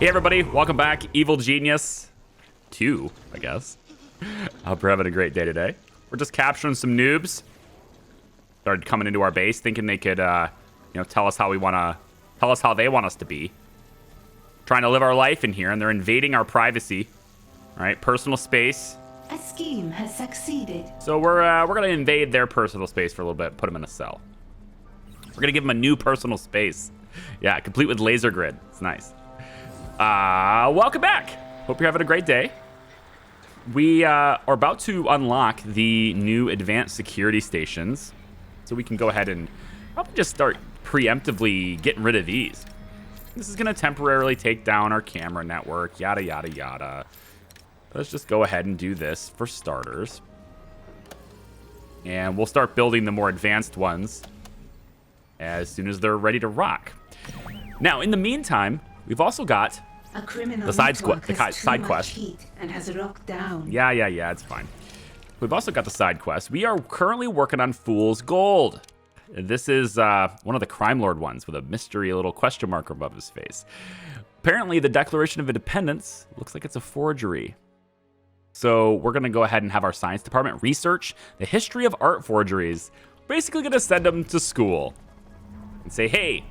Hey everybody, welcome back. Evil Genius 2, I guess. I hope you're having a great day today. We're just capturing some noobs. Started coming into our base thinking they could, tell us how they want us to be. Trying to live our life in here, and they're invading our privacy. All right, personal space. A scheme has succeeded. So we're gonna invade their personal space for a little bit, put them in a cell. We're gonna give them a new personal space. Yeah, complete with laser grid. It's nice. Welcome back. Hope you're having a great day. We are about to unlock the new advanced security stations, so we can go ahead and probably just start preemptively getting rid of these. This is gonna temporarily take down our camera network, yada yada yada. Let's just go ahead and do this for starters, and we'll start building the more advanced ones as soon as they're ready to rock. Now, in the meantime, we've also got the side quest. And has locked down. Yeah, it's fine. We've also got the side quest. We are currently working on Fool's Gold. This is one of the crime lord ones with a mystery little question mark above his face. Apparently, the Declaration of Independence looks like it's a forgery. So we're going to go ahead and have our science department research the history of art forgeries. Basically going to send them to school and say, hey,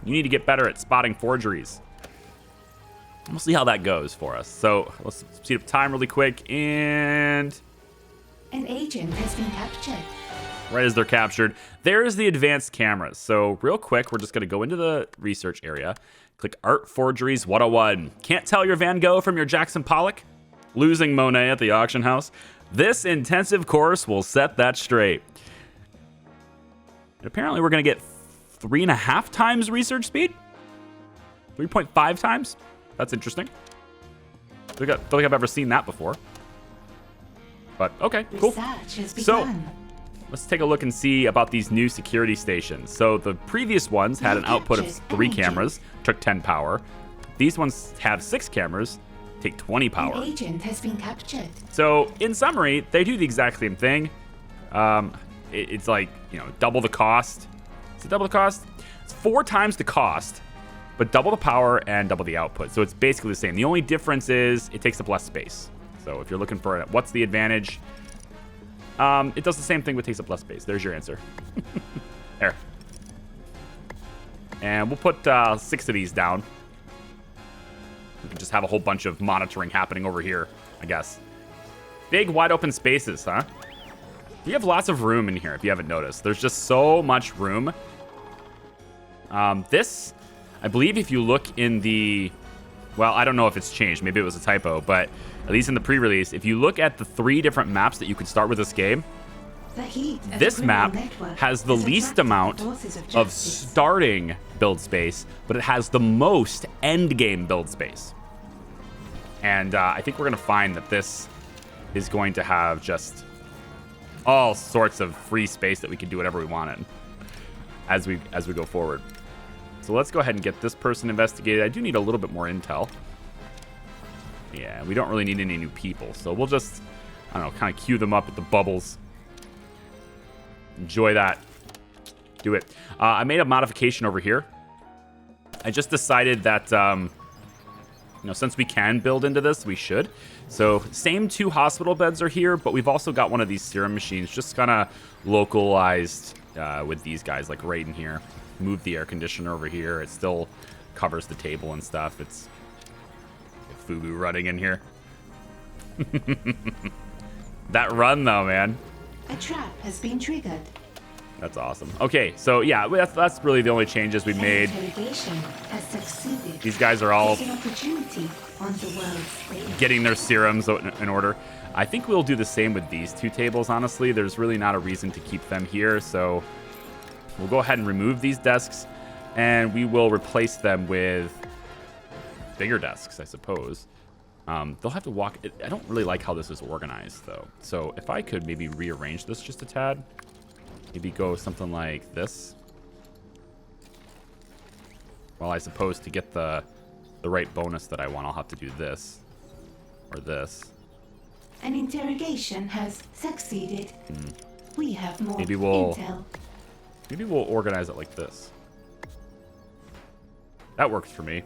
you need to get better at spotting forgeries. And we'll see how that goes for us. So let's speed up time really quick. And An agent has been captured. right as they're captured, there's the advanced cameras. So real quick, we're just going to go into the research area. Click Art Forgeries 101. Can't tell your Van Gogh from your Jackson Pollock? Losing Monet at the auction house? This intensive course will set that straight. And apparently we're going to get 3.5 times research speed? 3.5 times? That's interesting. I don't think I've ever seen that before. But okay, cool. Research has So begun. let's take a look and see about these new security stations. So the previous ones had an output of 3 cameras, took 10 power. These ones have 6 cameras, take 20 power. An agent has been captured. So in summary, they do the exact same thing. It's like, double the cost. Is it double the cost? It's 4 times the cost, but double the power and double the output. So it's basically the same. The only difference is it takes up less space. So if you're looking for what's the advantage, it does the same thing but takes up less space. There's your answer. There. And we'll put 6 of these down. We can just have a whole bunch of monitoring happening over here, I guess. Big, wide open spaces, huh? We have lots of room in here, if you haven't noticed. There's just so much room. This, I believe if you look in the... Well, I don't know if it's changed. Maybe it was a typo, but at least in the pre-release, if you look at the 3 different maps that you could start with this game, this map has the least amount of starting build space, but it has the most end game build space. And I think we're going to find that this is going to have just all sorts of free space that we can do whatever we want in as we go forward. So let's go ahead and get this person investigated. I do need a little bit more intel. Yeah, we don't really need any new people, so we'll just, I don't know, kind of queue them up at the bubbles. Enjoy that. Do it. I made a modification over here. I just decided that, since we can build into this, we should. So same 2 hospital beds are here, but we've also got one of these serum machines just kind of localized with these guys, like right in here. Move the air conditioner over here. It still covers the table and stuff. It's FUBU running in here. That run, though, man. A trap has been triggered. That's awesome. Okay, so yeah, that's really the only changes we made. Interrogation has succeeded. These guys are all There's an opportunity on the world stage. getting their serums in order. I think we'll do the same with these 2 tables, honestly. There's really not a reason to keep them here, so we'll go ahead and remove these desks, and we will replace them with bigger desks, I suppose. They'll have to walk. I don't really like how this is organized, though. So if I could maybe rearrange this just a tad. Maybe go something like this. Well, I suppose to get the right bonus that I want, I'll have to do this. Or this. An interrogation has succeeded. We have more Maybe intel. Maybe we'll organize it like this. That works for me.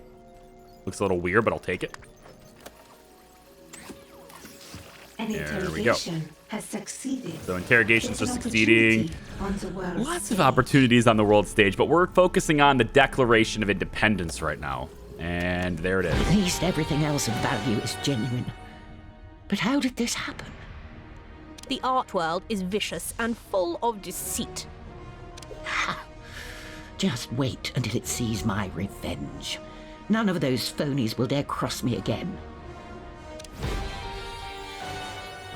Looks a little weird, but I'll take it. An interrogation has succeeded. So interrogations are There's an succeeding. opportunity on the world Lots stage. of opportunities on the world stage, but we're focusing on the Declaration of Independence right now. And there it is. At least everything else of value is genuine. But how did this happen? The art world is vicious and full of deceit. Ha! Just wait until it sees my revenge. None of those phonies will dare cross me again.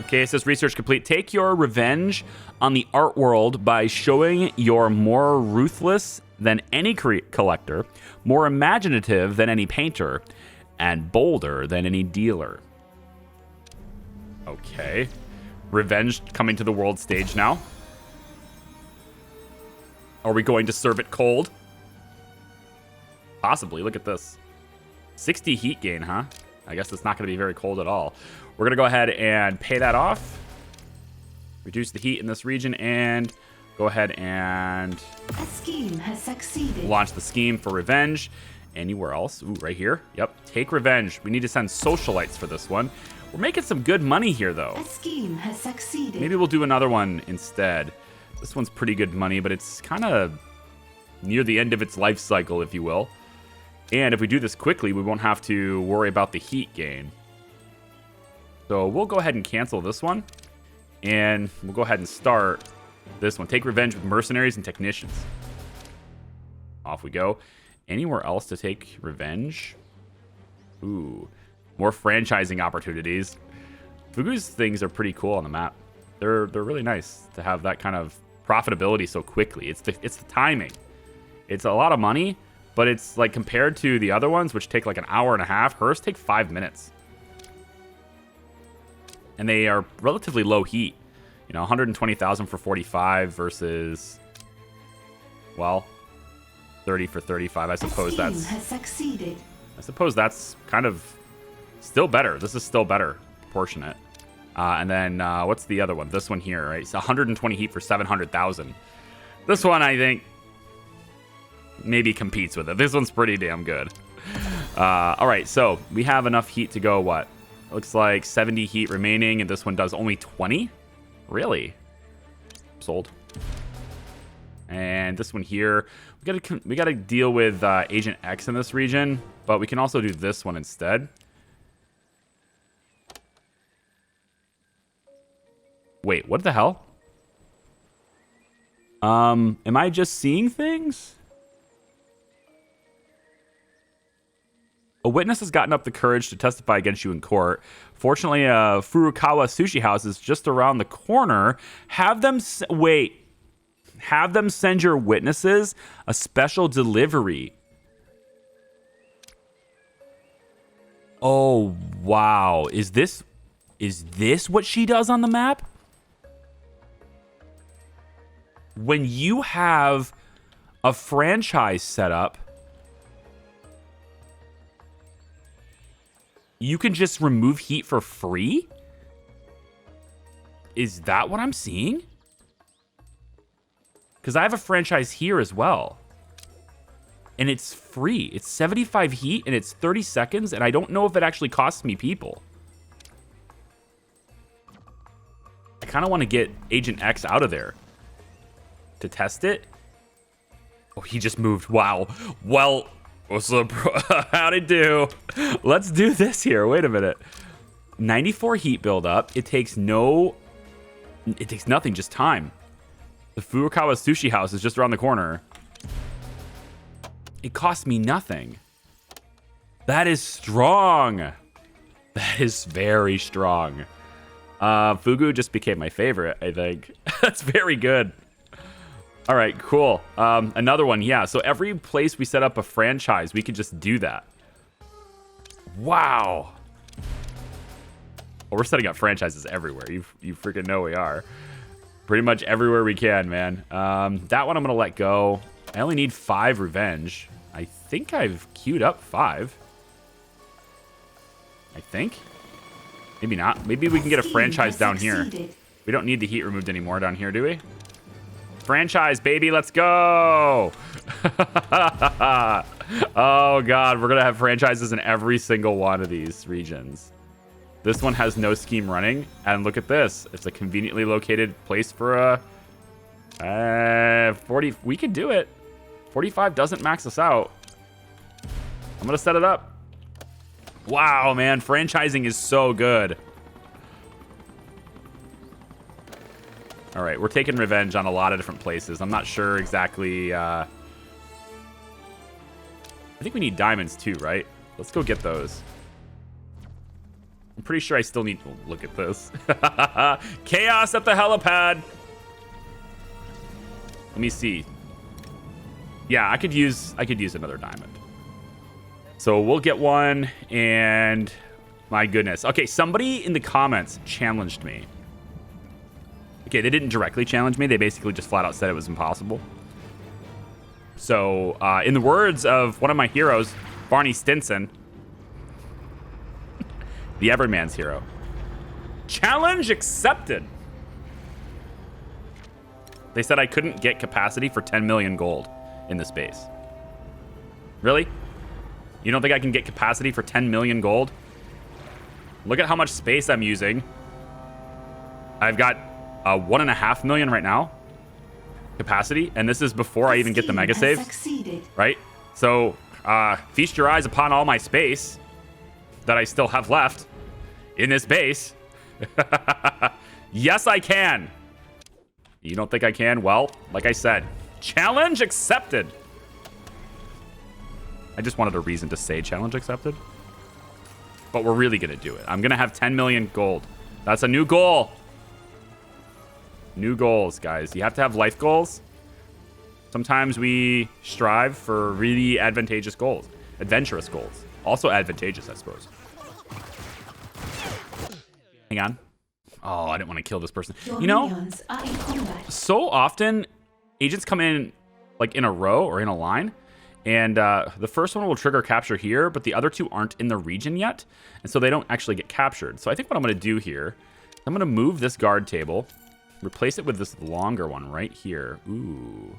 Okay, it says research complete. Take your revenge on the art world by showing you're more ruthless than any collector, more imaginative than any painter, and bolder than any dealer. Okay. Revenge coming to the world stage now. Are we going to serve it cold? Possibly. Look at this. 60 heat gain, huh? I guess it's not going to be very cold at all. We're going to go ahead and pay that off. Reduce the heat in this region and go ahead and A scheme has succeeded. launch the scheme for revenge. Anywhere else? Ooh, right here. Yep. Take revenge. We need to send socialites for this one. We're making some good money here, though. A scheme has succeeded. Maybe we'll do another one instead. This one's pretty good money, but it's kind of near the end of its life cycle, if you will. And if we do this quickly, we won't have to worry about the heat gain. So we'll go ahead and cancel this one. And we'll go ahead and start this one. Take revenge with mercenaries and technicians. Off we go. Anywhere else to take revenge? Ooh. More franchising opportunities. Fugu's things are pretty cool on the map. They're really nice to have that kind of profitability so quickly. It's the timing. It's a lot of money, but it's like compared to the other ones, which take like an hour and a half, hers take 5 minutes. And they are relatively low heat. You know, 120,000 for 45 versus, well, 30 for 35. I suppose A scheme has succeeded. I suppose that's kind of still better. This is still better, proportionate. And then what's the other one? This one here, right? It's 120 heat for 700,000. This one, I think, maybe competes with it. This one's pretty damn good. All right, so we have enough heat to go, what? Looks like 70 heat remaining, and this one does only 20? Really? Sold. And this one here, we gotta deal with Agent X in this region, but we can also do this one instead. Wait, what the hell? Am I just seeing things? A witness has gotten up the courage to testify against you in court. Fortunately, Furukawa Sushi House is just around the corner. Have them Have them send your witnesses a special delivery. Oh, wow. Is this what she does on the map? When you have a franchise set up, you can just remove heat for free? Is that what I'm seeing? Because I have a franchise here as well. And it's free. It's 75 heat and it's 30 seconds. And I don't know if it actually costs me people. I kind of want to get Agent X out of there to test it. Oh, he just moved. Wow. Well, what's up, bro? How'd it do? Let's do this here. Wait a minute. 94 heat buildup. It takes nothing, just time. The Furukawa Sushi House is just around the corner. It cost me nothing. That is strong. That is very strong. Fugu just became my favorite, I think. That's very good. All right, cool. Another one, yeah. So every place we set up a franchise, we could just do that. Wow. Well, we're setting up franchises everywhere. You freaking know we are. Pretty much everywhere we can, man. That one I'm going to let go. I only need 5 revenge. I think I've queued up 5. I think. Maybe not. Maybe we can get a franchise down here. We don't need the heat removed anymore down here, do we? Franchise, baby, let's go. Oh, God, we're going to have franchises in every single one of these regions. This one has no scheme running. And look at this. It's a conveniently located place for a 40. We can do it. 45 doesn't max us out. I'm going to set it up. Wow, man. Franchising is so good. All right, we're taking revenge on a lot of different places. I'm not sure exactly. I think we need diamonds too, right? Let's go get those. I'm pretty sure I still need to look at this. Chaos at the helipad. Let me see. Yeah, I could use another diamond. So we'll get one, and my goodness. Okay, somebody in the comments challenged me. Okay, they didn't directly challenge me. They basically just flat out said it was impossible. So, in the words of one of my heroes, Barney Stinson, the Everyman's hero, challenge accepted. They said I couldn't get capacity for 10 million gold in this base. Really? You don't think I can get capacity for 10 million gold? Look at how much space I'm using. I've got 1.5 million right now capacity, and this is before I even get the mega save. Right? So feast your eyes upon all my space that I still have left in this base. Yes, I can. You don't think I can? Well, like I said, challenge accepted. I just wanted a reason to say challenge accepted. But we're really going to do it. I'm going to have 10 million gold. That's a new goal. New goals, guys. You have to have life goals. Sometimes we strive for really advantageous goals. Adventurous goals. Also advantageous, I suppose. Hang on. Oh, I didn't want to kill this person. You know, so often agents come in like in a row or in a line. And the first one will trigger capture here, but the other two aren't in the region yet. And so they don't actually get captured. So I think what I'm going to do here, I'm going to move this guard table, replace it with this longer one right here. Ooh.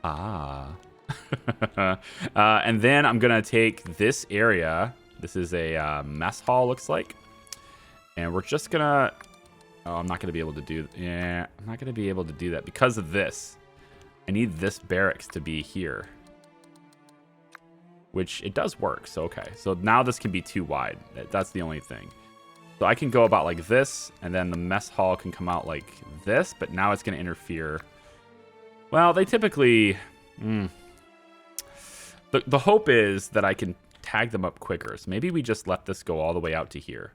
Ah. And then I'm going to take this area. This is a mess hall, looks like. And we're just going to... Oh, I'm not going to be able to do... Yeah, I'm not going to be able to do that because of this. I need this barracks to be here. Which it does work, so okay. So now this can be too wide. That's the only thing. So I can go about like this, and then the mess hall can come out like this, but now it's going to interfere. Well, they typically... The hope is that I can tag them up quicker. So maybe we just let this go all the way out to here.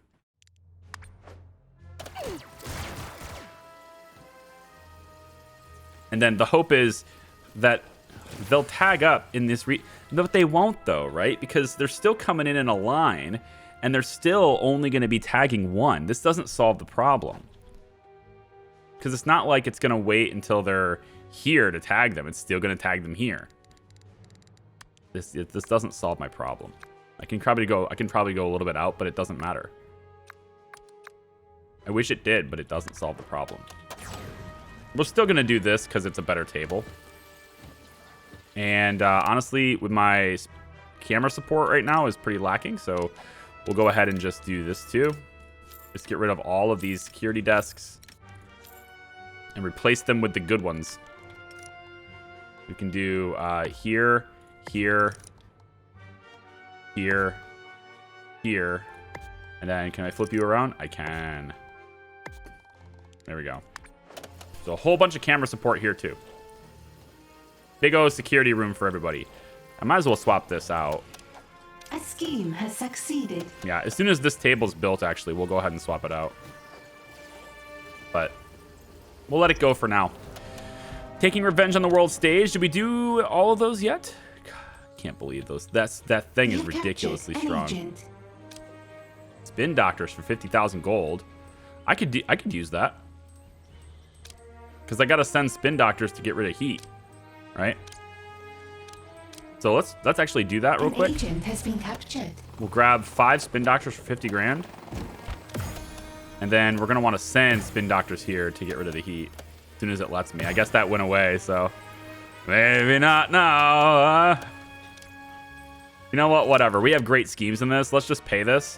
And then the hope is that they'll tag up in this but they won't though, right? Because they're still coming in a line, and they're still only going to be tagging one. This doesn't solve the problem. Because it's not like it's going to wait until they're here to tag them. It's still going to tag them here. This doesn't solve my problem. I can probably go a little bit out, but it doesn't matter. I wish it did, but it doesn't solve the problem. We're still going to do this because it's a better table. And honestly, with my camera support right now is pretty lacking. So we'll go ahead and just do this too. Just get rid of all of these security desks and replace them with the good ones. We can do here, here, here, here. And then can I flip you around? I can. There we go. So a whole bunch of camera support here too. Big O security room for everybody. I might as well swap this out. A scheme has succeeded. Yeah, as soon as this table's built, actually, we'll go ahead and swap it out. But we'll let it go for now. Taking revenge on the world stage. Did we do all of those yet? God, I can't believe those. That thing is ridiculously strong. Spin doctors for 50,000 gold. I could use that. Because I gotta send spin doctors to get rid of heat. Right? So let's actually do that real quick. Agent has been captured. We'll grab 5 spin doctors for 50 grand. And then we're going to want to send spin doctors here to get rid of the heat. As soon as it lets me. I guess that went away, so maybe not now. You know what? Whatever. We have great schemes in this. Let's just pay this.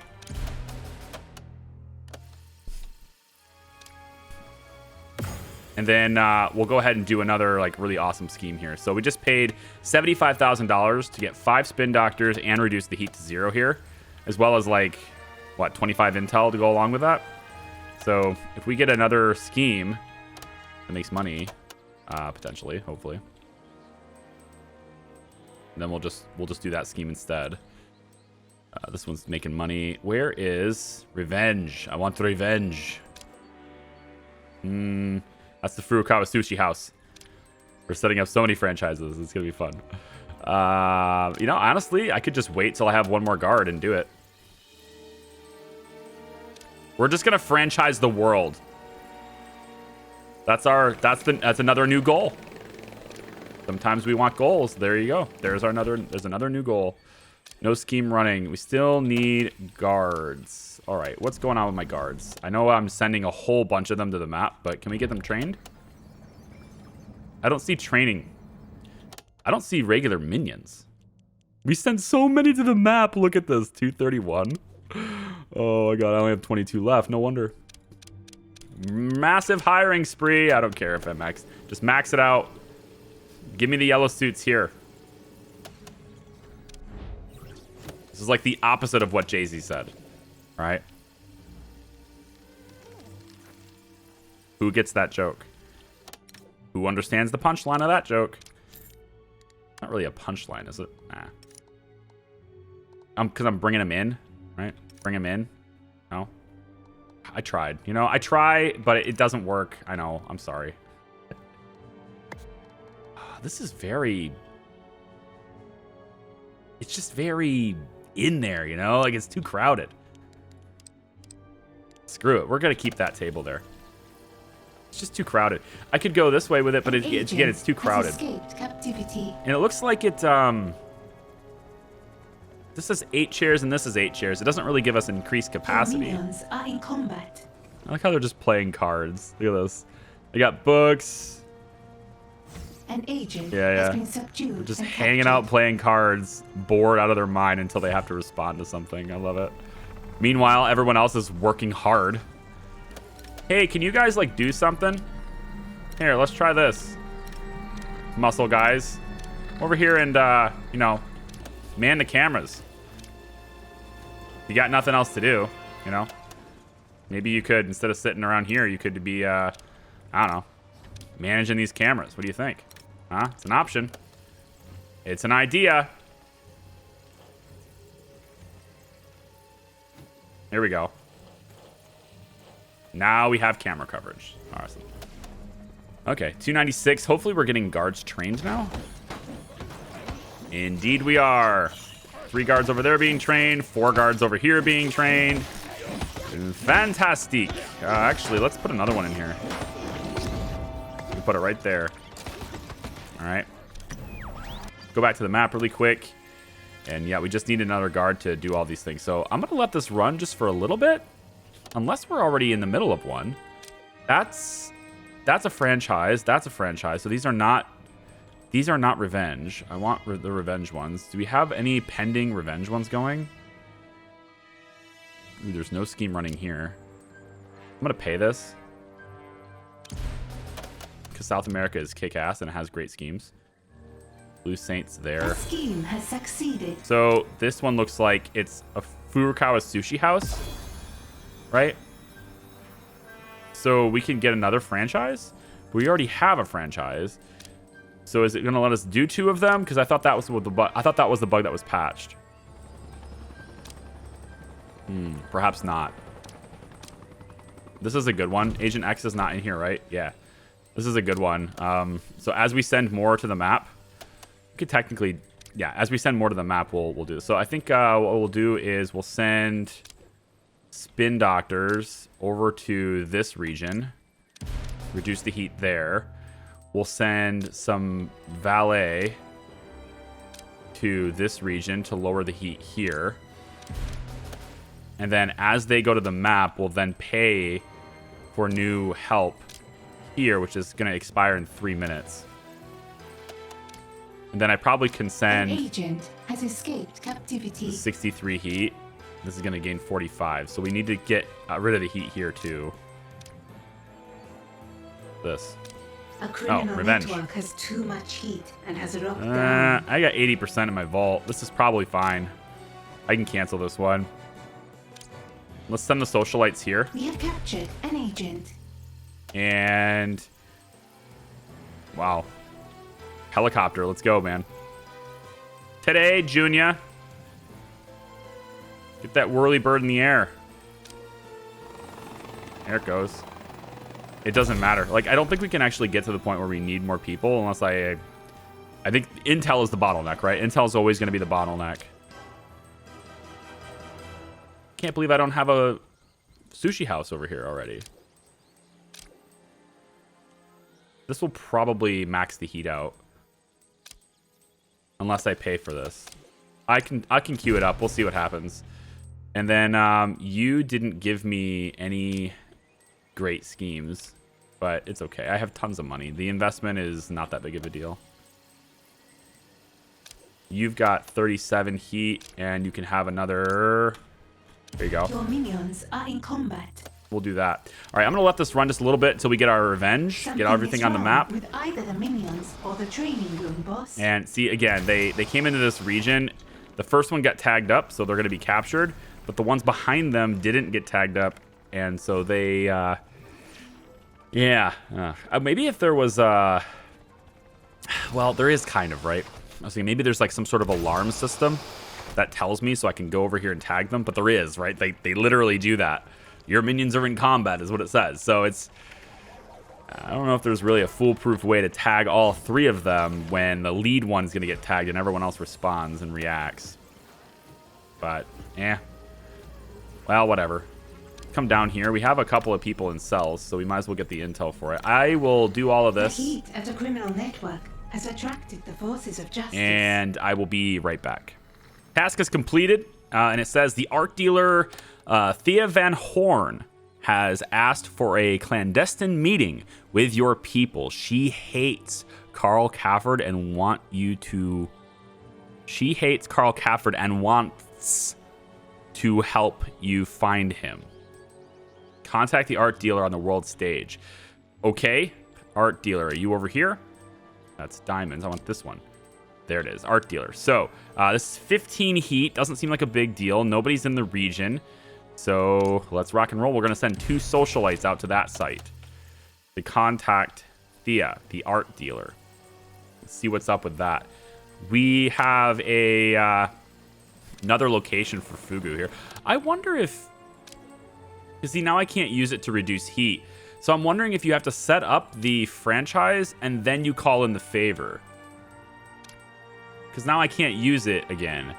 And then we'll go ahead and do another like really awesome scheme here. So we just paid $75,000 to get 5 spin doctors and reduce the heat to 0 here, as well as like what 25 intel to go along with that. So if we get another scheme that makes money, potentially, hopefully, then we'll just do that scheme instead. This one's making money. Where is revenge? I want the revenge. That's the Furukawa Sushi House. We're setting up so many franchises. It's going to be fun. You know, honestly, I could just wait till I have one more guard and do it. We're just going to franchise the world. That's another new goal. Sometimes we want goals. There you go. There's another new goal. No scheme running. We still need guards. All right, what's going on with my guards? I know I'm sending a whole bunch of them to the map, but can we get them trained? I don't see training. I don't see regular minions. We send so many to the map. Look at this, 231. Oh my god, I only have 22 left. No wonder. Massive hiring spree. I don't care if I max. Just max it out. Give me the yellow suits here. This is like the opposite of what Jay-Z said. All right. Who gets that joke? Who understands the punchline of that joke? Not really a punchline, is it? Nah. Because I'm bringing him in, right? Bring him in. No. I tried. You know, I try, but it doesn't work. I know. I'm sorry. This is very... It's just very in there, you know? Like, it's too crowded. Screw it. We're going to keep that table there. It's just too crowded. I could go this way with it, but again, it's too crowded. And it looks like it... This is 8 chairs and this is 8 chairs. It doesn't really give us increased capacity. Minions are in combat. I like how they're just playing cards. Look at this. They got books. An agent Yeah. has been subdued. They're just and hanging captured. out playing cards, bored out of their mind until they have to respond to something. I love it. Meanwhile, everyone else is working hard. Hey, can you guys like do something? Here, let's try this. Muscle guys. Over here and, you know, man the cameras. You got nothing else to do, you know? Maybe you could, instead of sitting around here, you could be, I don't know, managing these cameras. What do you think? Huh? It's an option. It's an idea. Here we go. Now we have camera coverage. Awesome. Okay, 296. Hopefully we're getting guards trained now. Indeed we are. 3 guards over there being trained. 4 guards over here being trained. Fantastic. Actually, let's put another one in here. We put it right there. All right. Go back to the map really quick. And yeah, we just need another guard to do all these things. So I'm going to let this run just for a little bit. Unless we're already in the middle of one. That's a franchise. That's a franchise. So these are not revenge. I want the revenge ones. Do we have any pending revenge ones going? Ooh, there's no scheme running here. I'm going to pay this. Because South America is kick-ass and it has great schemes. Blue Saints there. The scheme has succeeded. So this one looks like it's a Furukawa Sushi House. Right? So we can get another franchise? We already have a franchise. So is it going to let us do 2 of them? Because I thought that was what the bug. I thought that was the bug that was patched. Perhaps not. This is a good one. Agent X is not in here, right? Yeah. This is a good one. So as we send more to the map, we could technically, yeah. As we send more to the map, we'll do this. So I think what we'll do is we'll send spin doctors over to this region. Reduce the heat there. We'll send some valet to this region to lower the heat here. And then as they go to the map, we'll then pay for new help here, which is going to expire in 3 minutes. And then I probably can An send agent has escaped captivity. 63 heat. This is going to gain 45. So we need to get rid of the heat here too. This. A criminal revenge. network has too much heat and has locked down. I got 80% in my vault. This is probably fine. I can cancel this one. Let's send the socialites here. We have captured an agent. And wow. Helicopter, let's go, man. Today, Junior. Get that whirly bird in the air. There it goes. It doesn't matter. Like, I don't think we can actually get to the point where we need more people unless I think Intel is the bottleneck, right? Intel is always going to be the bottleneck. Can't believe I don't have a sushi house over here already. This will probably max the heat out. Unless I pay for this. I can queue it up. We'll see what happens. And then you didn't give me any great schemes, but it's okay. I have tons of money. The investment is not that big of a deal. You've got 37 heat, and you can have another... There you go. Your minions are in combat. We'll do that. All right, I'm going to let this run just a little bit until we get our revenge, get everything on the map. With either the minions or the training room, boss. And see, again, they came into this region. The first one got tagged up, so they're going to be captured. But the ones behind them didn't get tagged up. And so they, maybe if there was, well, there is kind of, right? I was thinking maybe there's like some sort of alarm system that tells me so I can go over here and tag them. But there is, right? They literally do that. Your minions are in combat is what it says. So it's, I don't know if there's really a foolproof way to tag all three of them when the lead one's going to get tagged and everyone else responds and reacts. But, well, whatever. Come down here. We have a couple of people in cells, so we might as well get the intel for it. I will do all of this. The heat at a criminal network has attracted the forces of justice. And I will be right back. Task is completed, and it says the art dealer Thea Van Horn has asked for a clandestine meeting with your people. She hates Carl Cafford and She hates Carl Cafford and wants to help you find him. Contact the art dealer on the world stage. Okay, art dealer, are you over here? That's diamonds. I want this one. There it is, art dealer. So this is 15 heat. Doesn't seem like a big deal. Nobody's in the region. So let's rock and roll. We're going to send 2 socialites out to that site to contact Thea, the art dealer. Let's see what's up with that. We have a another location for Fugu here. I wonder if... Because see, now I can't use it to reduce heat. So I'm wondering if you have to set up the franchise and then you call in the favor. Because now I can't use it again.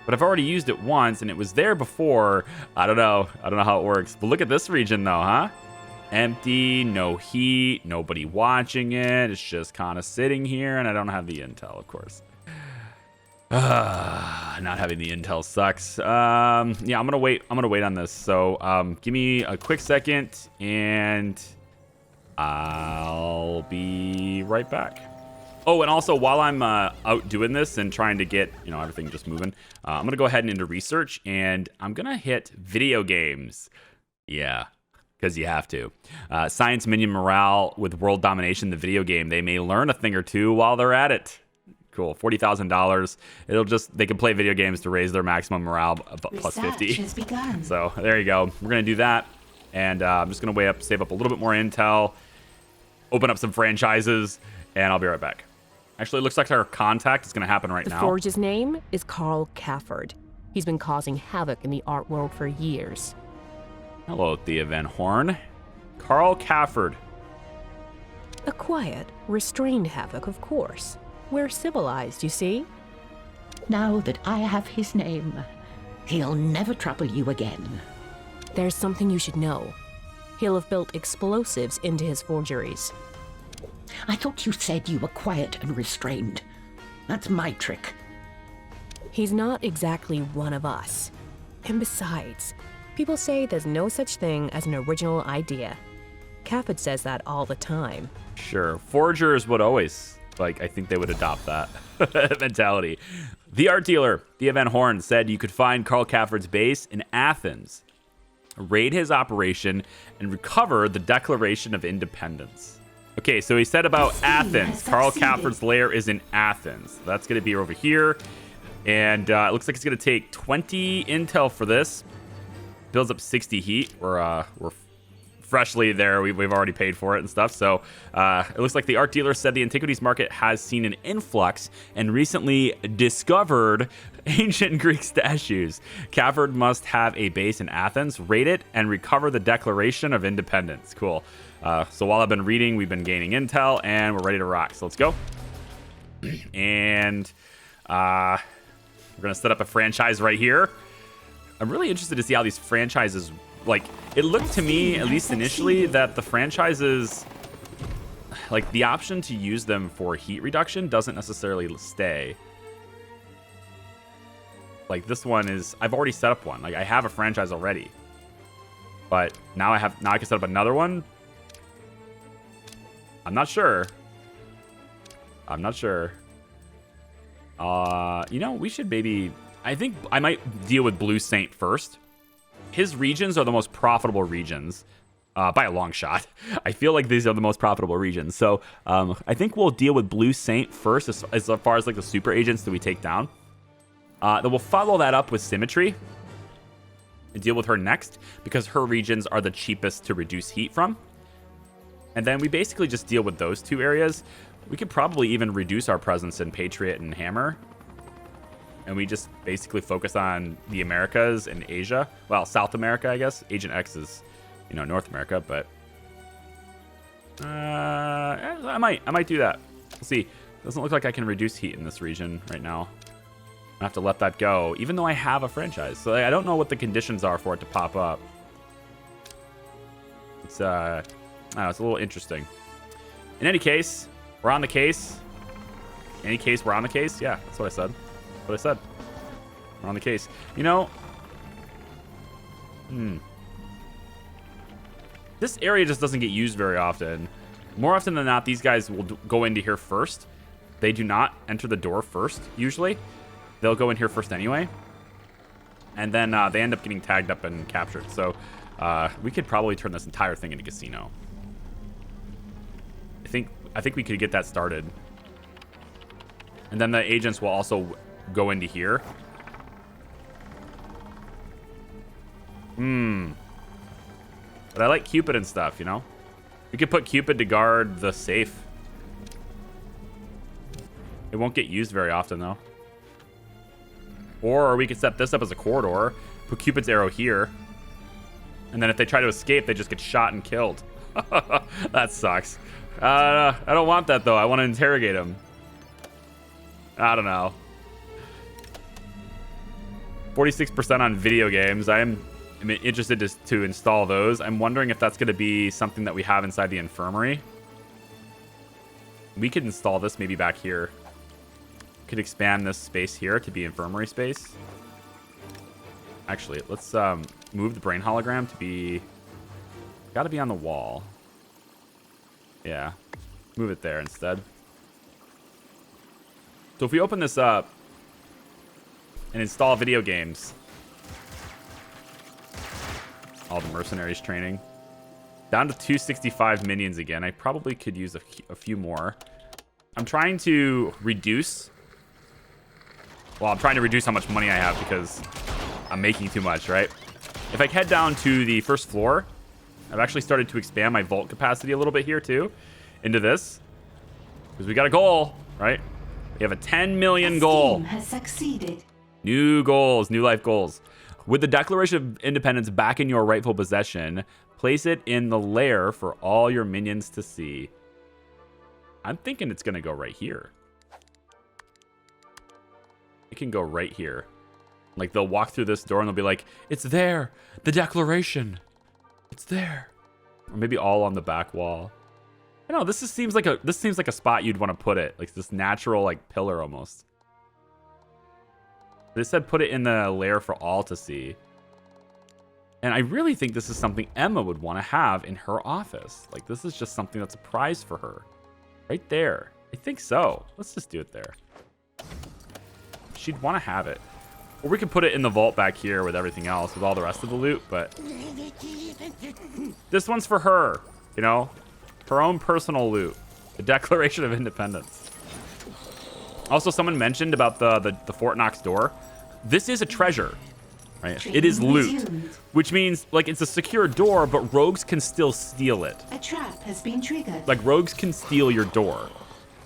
But I've already used it once and it was there before. I don't know how it works. But look at this region though, huh? Empty, no heat, nobody watching it. It's just kind of sitting here and I don't have the intel, of course. Not having the intel sucks. Yeah, I'm gonna wait on this. So give me a quick second and I'll be right back. Oh, and also while I'm out doing this and trying to get everything just moving, I'm gonna go ahead and into research and I'm gonna hit video games. Yeah, because you have to. Science minion morale with World Domination, the video game. They may learn a thing or two while they're at it. Cool, $40,000. They can play video games to raise their maximum morale plus 50. Has begun. So there you go. We're gonna do that, and I'm just gonna save up a little bit more intel, open up some franchises, and I'll be right back. Actually, it looks like our contact is gonna happen right now. The Forge's name is Carl Cafford. He's been causing havoc in the art world for years. Hello, Thea Van Horn. Carl Cafford. A quiet, restrained havoc, of course. We're civilized, you see? Now that I have his name, he'll never trouble you again. There's something you should know. He'll have built explosives into his forgeries. I thought you said you were quiet and restrained. That's my trick. He's not exactly one of us. And besides, people say there's no such thing as an original idea. Cafford says that all the time. Sure. Foragers would always, like, I think they would adopt that mentality. The art dealer, Thea Van Horn, said you could find Carl Cafford's base in Athens, raid his operation, and recover the Declaration of Independence. Okay, so he said about Athens. Carl Cafford's lair is in Athens. That's going to be over here. And it looks like it's going to take 20 intel for this. Builds up 60 heat. We're freshly there. We've already paid for it and stuff. So it looks like the art dealer said the antiquities market has seen an influx and recently discovered ancient Greek statues. Cafford must have a base in Athens, raid it, and recover the Declaration of Independence. Cool. So while I've been reading, we've been gaining intel, and we're ready to rock. So let's go. And we're going to set up a franchise right here. I'm really interested to see how these franchises, like, it looked to me, at least initially, that the franchises, like, the option to use them for heat reduction doesn't necessarily stay. Like, this one is, I've already set up one. Like, I have a franchise already. But now I can set up another one. I'm not sure. You know, we should maybe, I think I might deal with Blue Saint first. His regions are the most profitable regions by a long shot. I feel like these are the most profitable regions. So I think we'll deal with Blue Saint first as far as like the super agents that we take down. Then we'll follow that up with Symmetry and deal with her next because her regions are the cheapest to reduce heat from. And then we basically just deal with those two areas. We could probably even reduce our presence in Patriot and Hammer. And we just basically focus on the Americas and Asia. Well, South America, I guess. Agent X is, you know, North America, but I might do that. We'll see. Doesn't look like I can reduce heat in this region right now. I have to let that go, even though I have a franchise. So I don't know what the conditions are for it to pop up. It's I don't know, it's a little interesting. In any case, we're on the case. In any case, we're on the case. Yeah, that's what I said. What I said. We're on the case. You know, this area just doesn't get used very often. More often than not, these guys will go into here first. They do not enter the door first, usually. They'll go in here first anyway. And then they end up getting tagged up and captured. So we could probably turn this entire thing into casino. I think we could get that started. And then the agents will also go into here. But I like Cupid and stuff, you know? We could put Cupid to guard the safe. It won't get used very often, though. Or we could set this up as a corridor. Put Cupid's arrow here. And then if they try to escape, they just get shot and killed. That sucks. I don't want that, though. I want to interrogate him. I don't know. 46% on video games. I'm interested to install those. I'm wondering if that's going to be something that we have inside the infirmary. We could install this maybe back here. Could expand this space here to be infirmary space. Actually, let's move the brain hologram to be... Got to be on the wall. Yeah. Move it there instead. So if we open this up and install video games, all the mercenaries training, down to 265 minions again. I probably could use a few more. I'm trying to reduce. Well, I'm trying to reduce how much money I have because I'm making too much, right? If I head down to the first floor, I've actually started to expand my vault capacity a little bit here too, into this, because we got a goal, right? We have a 10 million goal. Has succeeded. New goals, new life goals. With the Declaration of Independence back in your rightful possession, place it in the lair for all your minions to see. I'm thinking it's going to go right here. It can go right here. Like, they'll walk through this door and they'll be like, it's there. The Declaration. It's there. Or maybe all on the back wall. I don't know. This seems like a spot you'd want to put it. Like this natural, like, pillar almost. They said put it in the lair for all to see. And I really think this is something Emma would want to have in her office. Like, this is just something that's a prize for her. Right there. I think so. Let's just do it there. She'd want to have it. Or we could put it in the vault back here with everything else, with all the rest of the loot, but this one's for her, you know? Her own personal loot. The Declaration of Independence. Also, someone mentioned about the Fort Knox door. This is a treasure, right? It is loot, which means, like, it's a secure door, but rogues can still steal it. A trap has been triggered. Like, rogues can steal your door.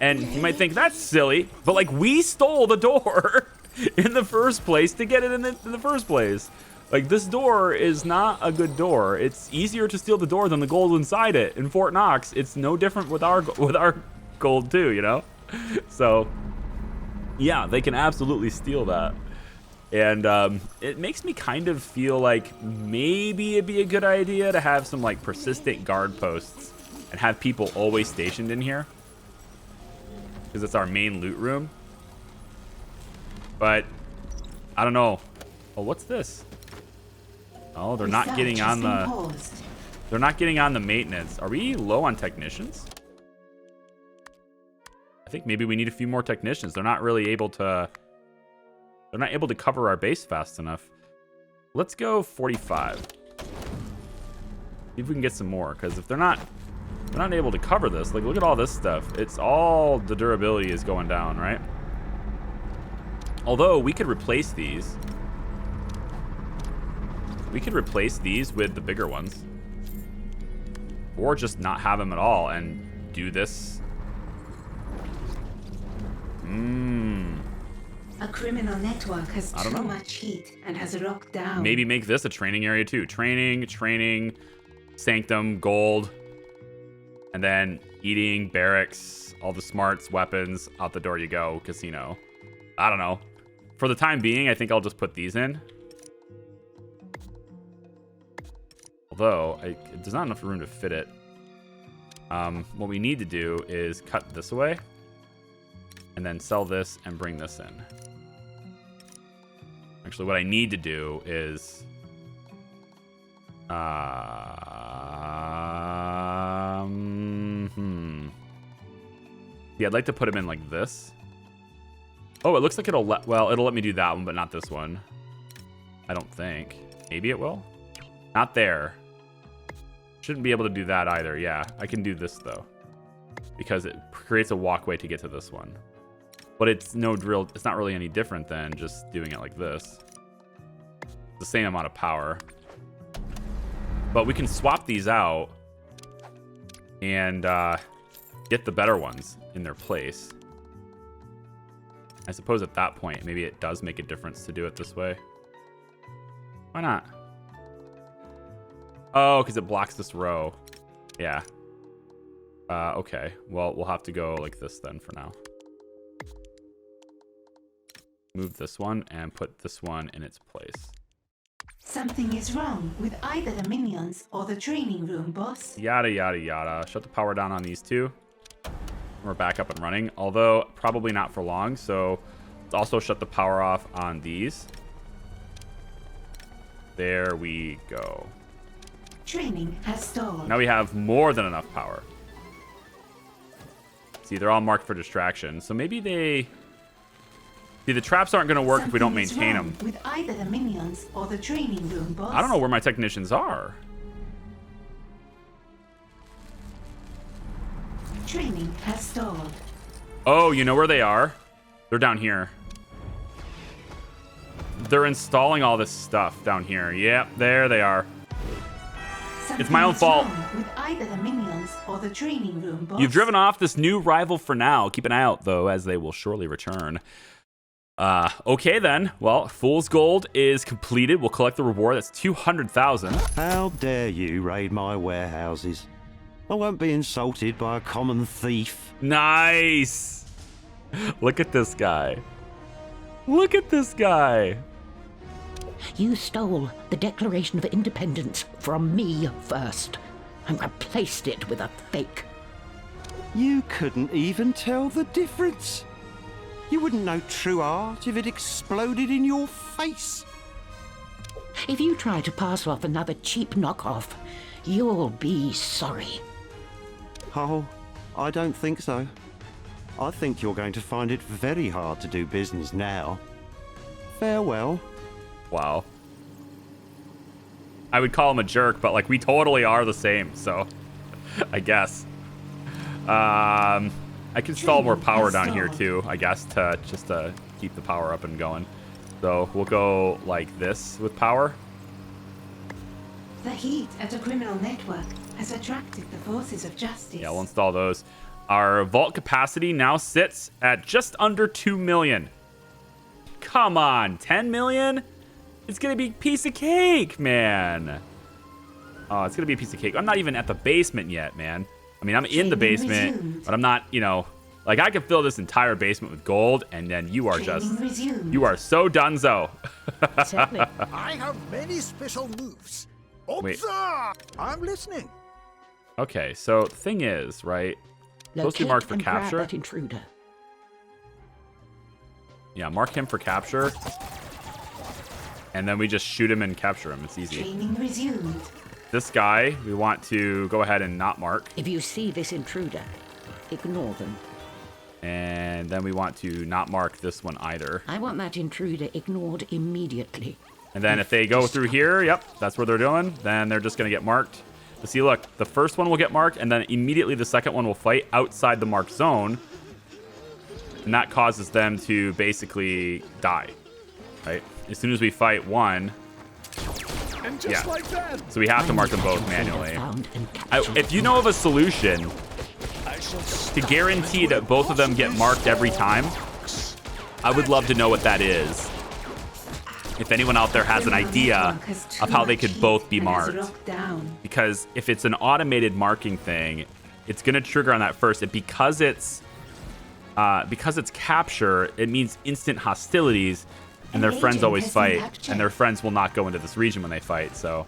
And you might think, that's silly, but, like, we stole the door in the first place to get it in the first place. Like, this door is not a good door. It's easier to steal the door than the gold inside it. In Fort Knox, it's no different with our gold too, you know? So, yeah, they can absolutely steal that. And it makes me kind of feel like maybe it'd be a good idea to have some, like, persistent guard posts and have people always stationed in here. Because it's our main loot room. But I don't know. Oh, what's this? Oh, they're not getting on the... They're not getting on the maintenance. Are we low on technicians? I think maybe we need a few more technicians. They're not really able to... They're not able to cover our base fast enough. Let's go 45. See if we can get some more. Because if they're not able to cover this, like, look at all this stuff. It's all the durability is going down, right? Although we could replace these. We could replace these with the bigger ones. Or just not have them at all and do this. A criminal network has too much heat and has locked down. Maybe make this a training area too. Training, sanctum, gold. And then eating, barracks, all the smarts, weapons, out the door you go, casino. I don't know. For the time being, I think I'll just put these in. Although, there's not enough room to fit it. What we need to do is cut this away. And then sell this and bring this in. Actually, what I need to do is... Yeah, I'd like to put them in like this. Oh, it looks like it'll let me do that one, but not this one. I don't think. Maybe it will. Not there. Shouldn't be able to do that either. Yeah, I can do this though, because it creates a walkway to get to this one. But it's no drill. It's not really any different than just doing it like this. It's the same amount of power. But we can swap these out and get the better ones in their place. I suppose at that point, maybe it does make a difference to do it this way. Why not? Oh, because it blocks this row. Yeah. Okay. Well, we'll have to go like this then for now. Move this one and put this one in its place. Something is wrong with either the minions or the training room, boss. Yada, yada, yada. Shut the power down on these two. We're back up and running, although probably not for long. So let's also shut the power off on these. There we go. Training has stalled. Now we have more than enough power. See, they're all marked for distraction. So maybe they... See, the traps aren't going to work if we don't maintain them. With either the minions or the training room, boss. I don't know where my technicians are. Training has stalled. Oh, you know where they are? They're down here. They're installing all this stuff down here. Yep, there they are. It's my own fault. With either the minions or the training room, boss. You've driven off this new rival for now. Keep an eye out, though, as they will surely return. Okay then. Well, Fool's Gold is completed. We'll collect the reward. That's 200,000. How dare you raid my warehouses? I won't be insulted by a common thief. Nice. Look at this guy. Look at this guy. You stole the Declaration of Independence from me first and replaced it with a fake. You couldn't even tell the difference. You wouldn't know true art if it exploded in your face. If you try to pass off another cheap knockoff, you'll be sorry. Oh, I don't think so. I think you're going to find it very hard to do business now. Farewell. Wow. I would call him a jerk, but like we totally are the same, so I guess. I can install more power down here too, I guess, to just to keep the power up and going. So we'll go like this with power. The heat at a criminal network has attracted the forces of justice. Yeah, we'll install those. Our vault capacity now sits at just under 2 million. Come on, 10 million? It's gonna be a piece of cake, man. Oh, it's gonna be a piece of cake. I'm not even at the basement yet, man. I mean, I'm in the basement, but I'm not, you know, like I could fill this entire basement with gold, and then you are you are so donezo. I have many special moves. Wait. I'm listening. Okay, so the thing is, right? Supposed to be marked for capture. That intruder. Yeah, mark him for capture. And then we just shoot him and capture him. It's easy. Training resumed. This guy, we want to go ahead and not mark. If you see this intruder, ignore them. And then we want to not mark this one either. I want that intruder ignored immediately. And then if they go through here, yep, that's what they're doing. Then they're just going to get marked. But see, look, the first one will get marked, and then immediately the second one will fight outside the marked zone. And that causes them to basically die, right? As soon as we fight one, And just like that, so we have to mark them both manually. If you know of a solution to guarantee that both of them get marked every time, I would love to know what that is. If anyone out there has an idea of how they could both be marked. Because if it's an automated marking thing, it's going to trigger on that first. And because it's capture, it means instant hostilities, and their friends always fight, and their friends will not go into this region when they fight. So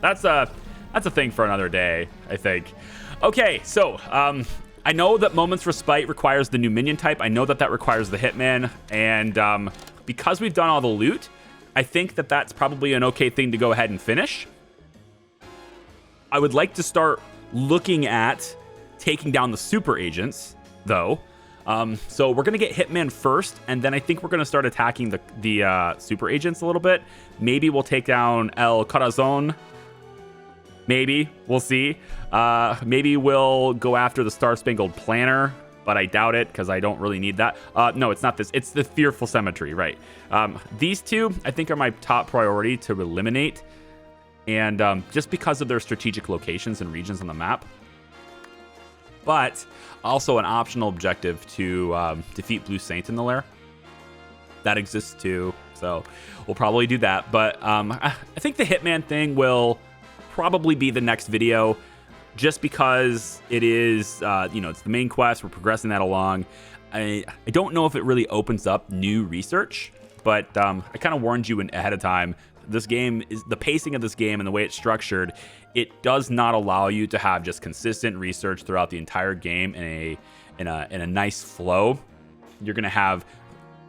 that's a thing for another day, I think. Okay, so I know that Moments Respite requires the new minion type. I know that that requires the Hitman, and because we've done all the loot, I think that that's probably an okay thing to go ahead and finish. I would like to start looking at taking down the super agents, though. So we're going to get Hitman first, and then I think we're going to start attacking the super agents a little bit. Maybe we'll take down El Corazon. Maybe. We'll see. Maybe we'll go after the Star Spangled Planner, but I doubt it because I don't really need that. No, it's not this. It's the Fearful Cemetery, right? These two, I think, are my top priority to eliminate, and just because of their strategic locations and regions on the map. But also an optional objective to defeat Blue Saint in the lair. That exists too, so we'll probably do that. But I think the Hitman thing will probably be the next video, just because it is, it's the main quest. We're progressing that along. I don't know if it really opens up new research, but I kind of warned you ahead of time. This game is the pacing of this game and the way it's structured. It does not allow you to have just consistent research throughout the entire game in a nice flow. You're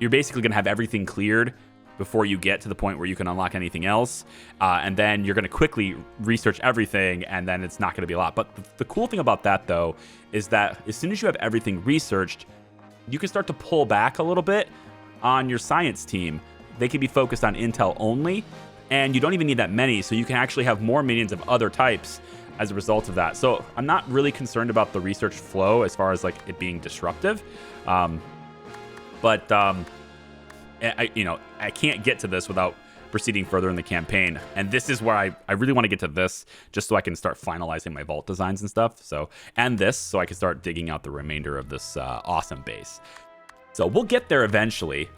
basically gonna have everything cleared before you get to the point where you can unlock anything else, and then you're gonna quickly research everything, and then it's not gonna be a lot. But the cool thing about that, though, is that as soon as you have everything researched, you can start to pull back a little bit on your science team. They can be focused on intel only, and you don't even need that many, so you can actually have more minions of other types as a result of that. So I'm not really concerned about the research flow as far as like it being disruptive, but I can't get to this without proceeding further in the campaign, and this is where I really want to get to this, just so I can start finalizing my vault designs and stuff. So I can start digging out the remainder of this awesome base. So we'll get there eventually.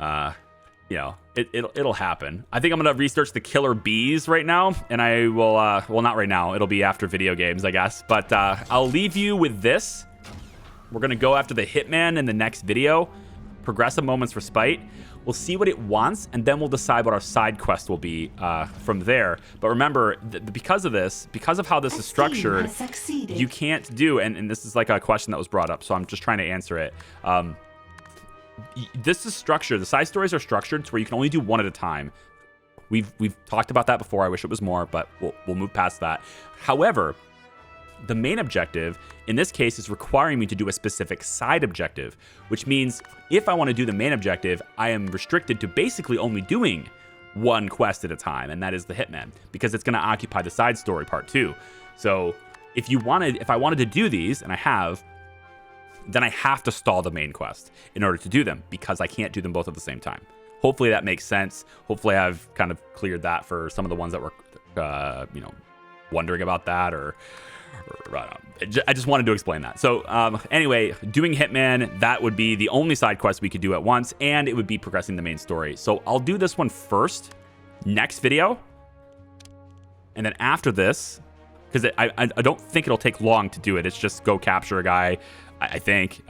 It'll happen. I think I'm gonna research the killer bees right now, and I will well, not right now, it'll be after video games, I guess, but I'll leave you with this. We're gonna go after the Hitman in the next video, progress a Moment's Respite. We'll see what it wants, and then we'll decide what our side quest will be from there. But remember, because of how this is structured, you can't do, and this is like a question that was brought up, so I'm just trying to answer it. This is structured. The side stories are structured to where you can only do one at a time. We've talked about that before. I wish it was more, but we'll move past that. However, the main objective in this case is requiring me to do a specific side objective, which means if I want to do the main objective, I am restricted to basically only doing one quest at a time, and that is the Hitman, because it's going to occupy the side story part too. So if I wanted to do these, and I have, then I have to stall the main quest in order to do them, because I can't do them both at the same time. Hopefully that makes sense. Hopefully I've kind of cleared that for some of the ones that were, wondering about that, or I just wanted to explain that. So anyway, doing Hitman, that would be the only side quest we could do at once, and it would be progressing the main story. So I'll do this one first, next video, and then after this, because I don't think it'll take long to do it. It's just go capture a guy, I think.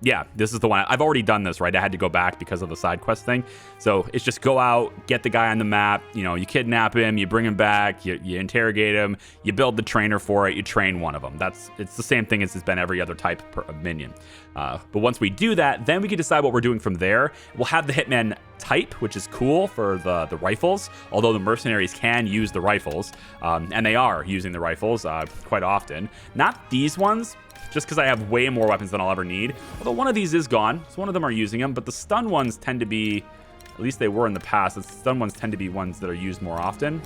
Yeah, this is the one. I've already done this, right? I had to go back because of the side quest thing. So it's just go out, get the guy on the map, you kidnap him, you bring him back, you interrogate him, you build the trainer for it, you train one of them. It's the same thing as it's been every other type of minion. But once we do that, then we can decide what we're doing from there. We'll have the Hitman type, which is cool for the rifles, although the mercenaries can use the rifles, and they are using the rifles quite often. Not these ones, just because I have way more weapons than I'll ever need. Although one of these is gone, so one of them are using them, but the stun ones tend to be, at least they were in the past, the stun ones tend to be ones that are used more often.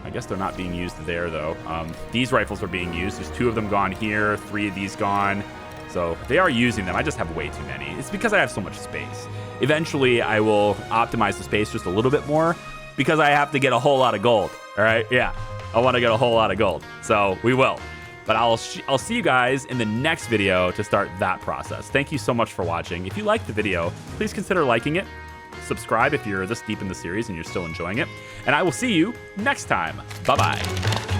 I guess they're not being used there, though. These rifles are being used. There's 2 of them gone here, 3 of these gone. So they are using them. I just have way too many. It's because I have so much space. Eventually, I will optimize the space just a little bit more because I have to get a whole lot of gold, all right? Yeah, I want to get a whole lot of gold, so we will. But I'll see you guys in the next video to start that process. Thank you so much for watching. If you liked the video, please consider liking it. Subscribe if you're this deep in the series and you're still enjoying it. And I will see you next time. Bye-bye.